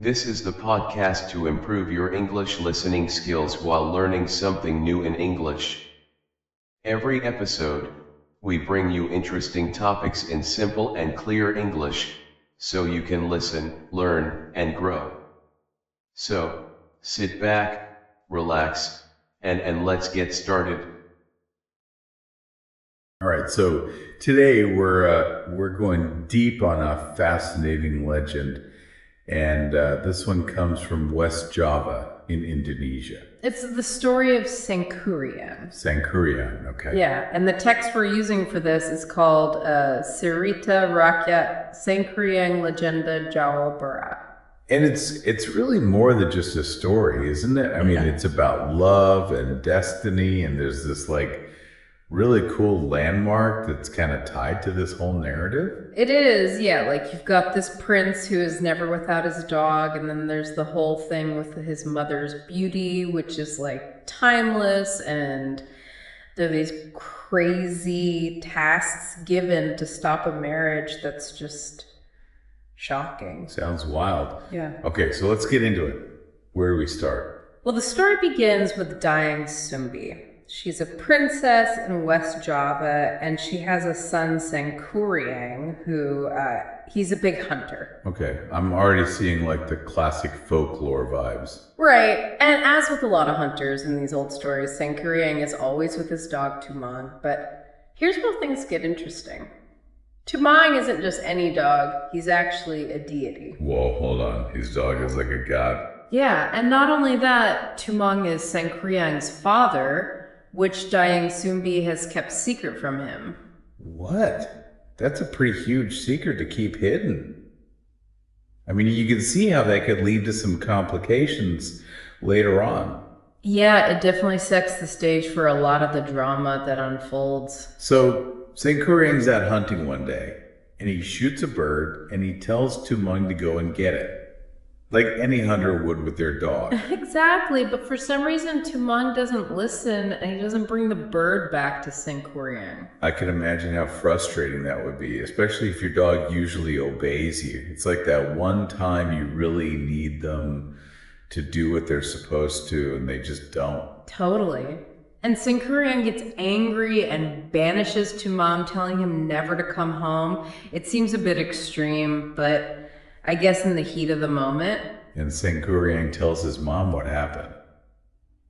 This is the podcast to improve your English listening skills while learning something new in English. Every episode, we bring you interesting topics in simple and clear English, so you can listen, learn, and grow. So, sit back, relax, and let's get started. All right, so today we're going deep on a fascinating legend, and this one comes from West Java in Indonesia. It's the story of Sangkuriang. Sangkuriang, okay. Yeah, and the text we're using for this is called Cerita Rakyat Sangkuriang Legenda Jawa Barat. And it's really more than just a story, isn't it? I mean, it's about love and destiny, and there's this really cool landmark that's kind of tied to this whole narrative. It is, yeah. Like you've got this prince who is never without his dog, and then there's the whole thing with his mother's beauty, which is like timeless, and there are these crazy tasks given to stop a marriage that's just shocking. Sounds wild. Yeah. Okay, so let's get into it. Where do we start? Well, the story begins with Dayang Sumbi. She's a princess in West Java, and she has a son, Sangkuriang, who he's a big hunter. Okay, I'm already seeing like the classic folklore vibes. Right, and as with a lot of hunters in these old stories, Sangkuriang is always with his dog Tumang. But here's where things get interesting. Tumang isn't just any dog, he's actually a deity. Whoa, hold on. His dog is like a god. Yeah, and not only that, Tumang is Sangkuriang's father, which Dayang Sumbi has kept secret from him. What? That's a pretty huge secret to keep hidden. I mean, you can see how that could lead to some complications later on. Yeah, it definitely sets the stage for a lot of the drama that unfolds. So, Sangkuriang's out hunting one day, and he shoots a bird, and he tells Tumang to go and get it. Like any hunter would with their dog. Exactly, but for some reason Tumang doesn't listen, and he doesn't bring the bird back to Sangkuriang. I can imagine how frustrating that would be, especially if your dog usually obeys you. It's like that one time you really need them to do what they're supposed to, and they just don't. Totally. And Sangkuriang gets angry and banishes Tumang, telling him never to come home. It seems a bit extreme, but I guess in the heat of the moment. And Sangkuriang tells his mom what happened.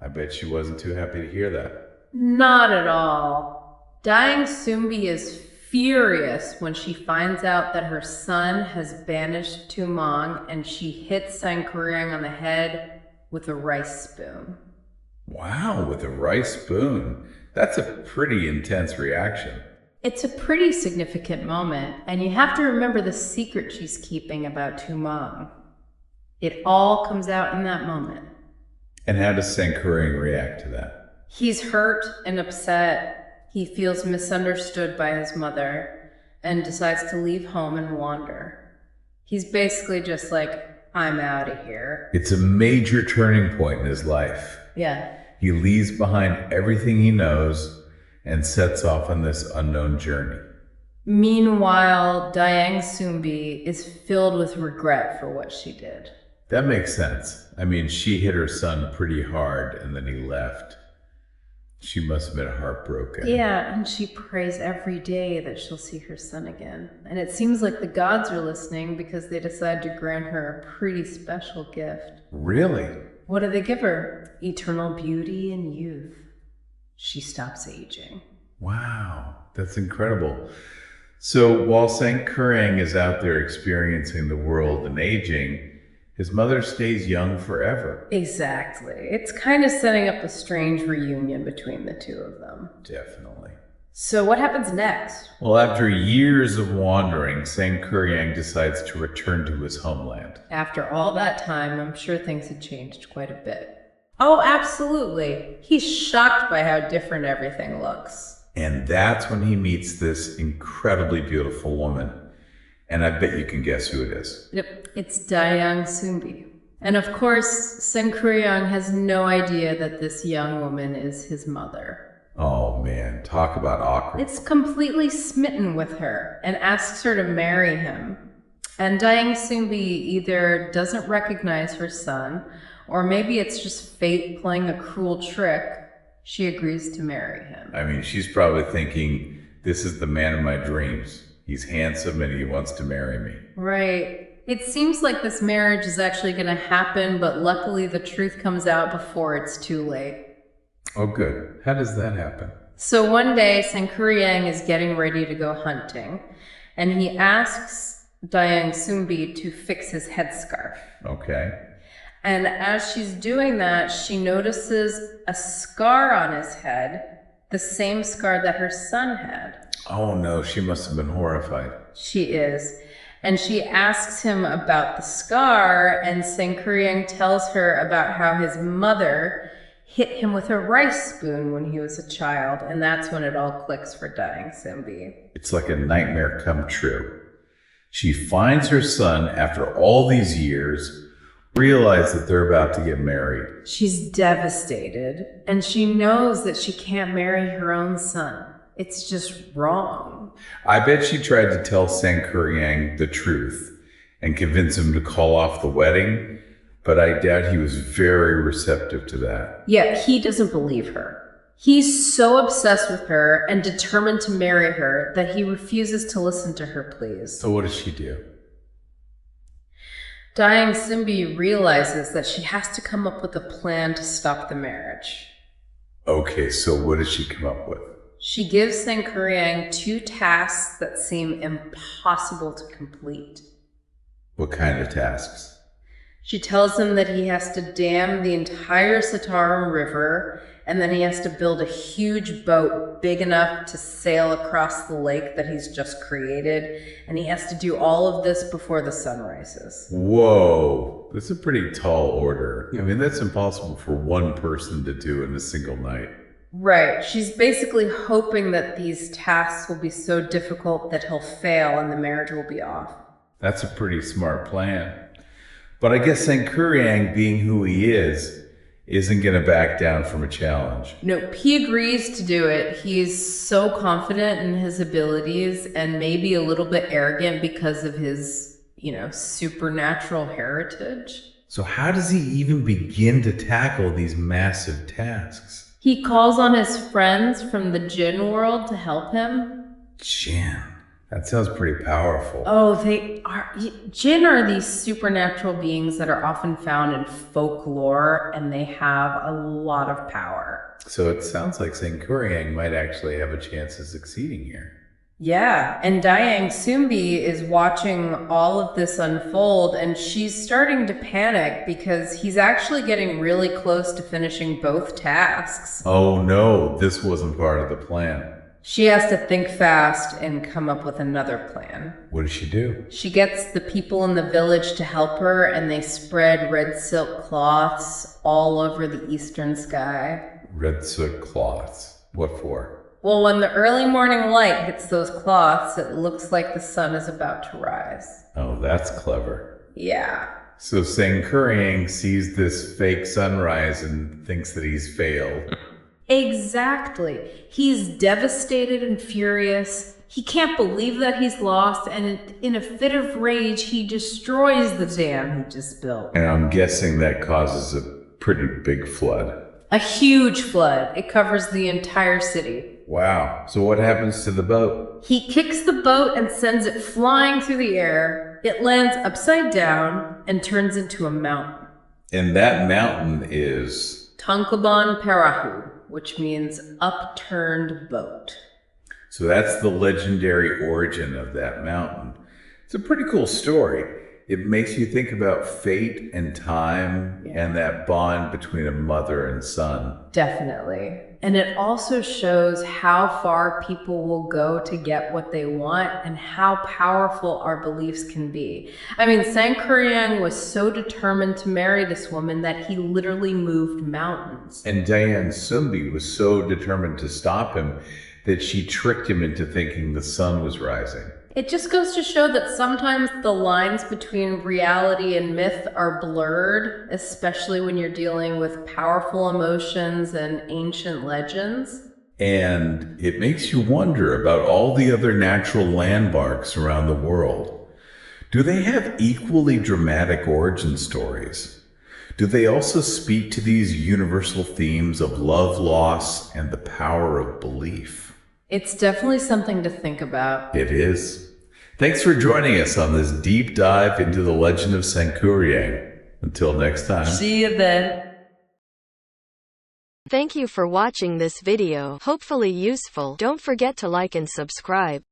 I bet she wasn't too happy to hear that. Not at all. Dayang Sumbi is furious when she finds out that her son has banished Tumang, and she hits Sangkuriang on the head with a rice spoon. Wow, with a rice spoon. That's a pretty intense reaction. It's a pretty significant moment, and you have to remember the secret she's keeping about Tumang. It all comes out in that moment. And how does Sangkuriang react to that? He's hurt and upset. He feels misunderstood by his mother and decides to leave home and wander. He's basically just like, I'm out of here. It's a major turning point in his life. Yeah. He leaves behind everything he knows and sets off on this unknown journey. Meanwhile, Dayang Sumbi is filled with regret for what she did. That makes sense. I mean, she hit her son pretty hard and then he left. She must have been heartbroken. Yeah, and she prays every day that she'll see her son again. And it seems like the gods are listening because they decide to grant her a pretty special gift. Really? What do they give her? Eternal beauty and youth. She stops aging. Wow, that's incredible. So while Sangkuriang is out there experiencing the world and aging, his mother stays young forever. Exactly. It's kind of setting up a strange reunion between the two of them. Definitely. So what happens next? Well, after years of wandering, Sangkuriang decides to return to his homeland. After all that time, I'm sure things had changed quite a bit. Oh, absolutely. He's shocked by how different everything looks. And that's when he meets this incredibly beautiful woman. And I bet you can guess who it is. Yep, it's Dayang Sumbi. And of course, Sangkuriang has no idea that this young woman is his mother. Oh man, talk about awkward. It's completely smitten with her and asks her to marry him. And Dayang Sumbi either doesn't recognize her son, or maybe it's just fate playing a cruel trick. She agrees to marry him. I mean, she's probably thinking, this is the man of my dreams. He's handsome and he wants to marry me. Right. It seems like this marriage is actually going to happen, but luckily the truth comes out before it's too late. Oh, good. How does that happen? So one day, Sangkuriang is getting ready to go hunting, and he asks Dayang Sumbi to fix his headscarf. Okay. And as she's doing that, she notices a scar on his head, the same scar that her son had. Oh no, she must have been horrified. She is. And she asks him about the scar, and Sangkuriang tells her about how his mother hit him with a rice spoon when he was a child, and that's when it all clicks for Dayang Sumbi. It's like a nightmare come true. She finds her son after all these years, realize that they're about to get married. She's devastated, and she knows that she can't marry her own son. It's just wrong. I bet she tried to tell Sangkuriang the truth and convince him to call off the wedding, but I doubt he was very receptive to that. Yeah, he doesn't believe her. He's so obsessed with her and determined to marry her that he refuses to listen to her pleas. So what does she do? Dayang Sumbi realizes that she has to come up with a plan to stop the marriage. Okay, so what does she come up with? She gives Sangkuriang 2 tasks that seem impossible to complete. What kind of tasks? She tells him that he has to dam the entire Sataram River, and then he has to build a huge boat big enough to sail across the lake that he's just created, and he has to do all of this before the sun rises. Whoa, that's a pretty tall order. I mean, that's impossible for one person to do in a single night. Right. She's basically hoping that these tasks will be so difficult that he'll fail and the marriage will be off. That's a pretty smart plan. But I guess Sangkuriang, being who he is, isn't going to back down from a challenge. Nope, he agrees to do it. He's so confident in his abilities and maybe a little bit arrogant because of his, supernatural heritage. So how does he even begin to tackle these massive tasks? He calls on his friends from the Jinn world to help him. Jinn? That sounds pretty powerful. Oh, they are. Jinn are these supernatural beings that are often found in folklore, and they have a lot of power. So it sounds like Sangkuriang might actually have a chance of succeeding here. Yeah, and Dayang Sumbi is watching all of this unfold, and she's starting to panic because he's actually getting really close to finishing both tasks. Oh no, this wasn't part of the plan. She has to think fast and come up with another plan. What does she do? She gets the people in the village to help her, and they spread red silk cloths all over the eastern sky. Red silk cloths. What for? Well, when the early morning light hits those cloths, it looks like the sun is about to rise. Oh, that's clever. Yeah. So Sangkuriang sees this fake sunrise and thinks that he's failed. Exactly. He's devastated and furious. He can't believe that he's lost, and in a fit of rage, he destroys the dam he just built. And I'm guessing that causes a pretty big flood. A huge flood. It covers the entire city. Wow. So what happens to the boat? He kicks the boat and sends it flying through the air. It lands upside down and turns into a mountain. And that mountain is... Tangkuban Perahu, which means upturned boat. So that's the legendary origin of that mountain. It's a pretty cool story. It makes you think about fate and time and that bond between a mother and son. Definitely. And it also shows how far people will go to get what they want and how powerful our beliefs can be. I mean, Sangkuriang was so determined to marry this woman that he literally moved mountains. And Dayang Sumbi was so determined to stop him that she tricked him into thinking the sun was rising. It just goes to show that sometimes the lines between reality and myth are blurred, especially when you're dealing with powerful emotions and ancient legends. And it makes you wonder about all the other natural landmarks around the world. Do they have equally dramatic origin stories? Do they also speak to these universal themes of love, loss, and the power of belief? It's definitely something to think about. It is. Thanks for joining us on this deep dive into the legend of SANGKURIANG. Until next time. See you then. Thank you for watching this video. Hopefully useful. Don't forget to like and subscribe.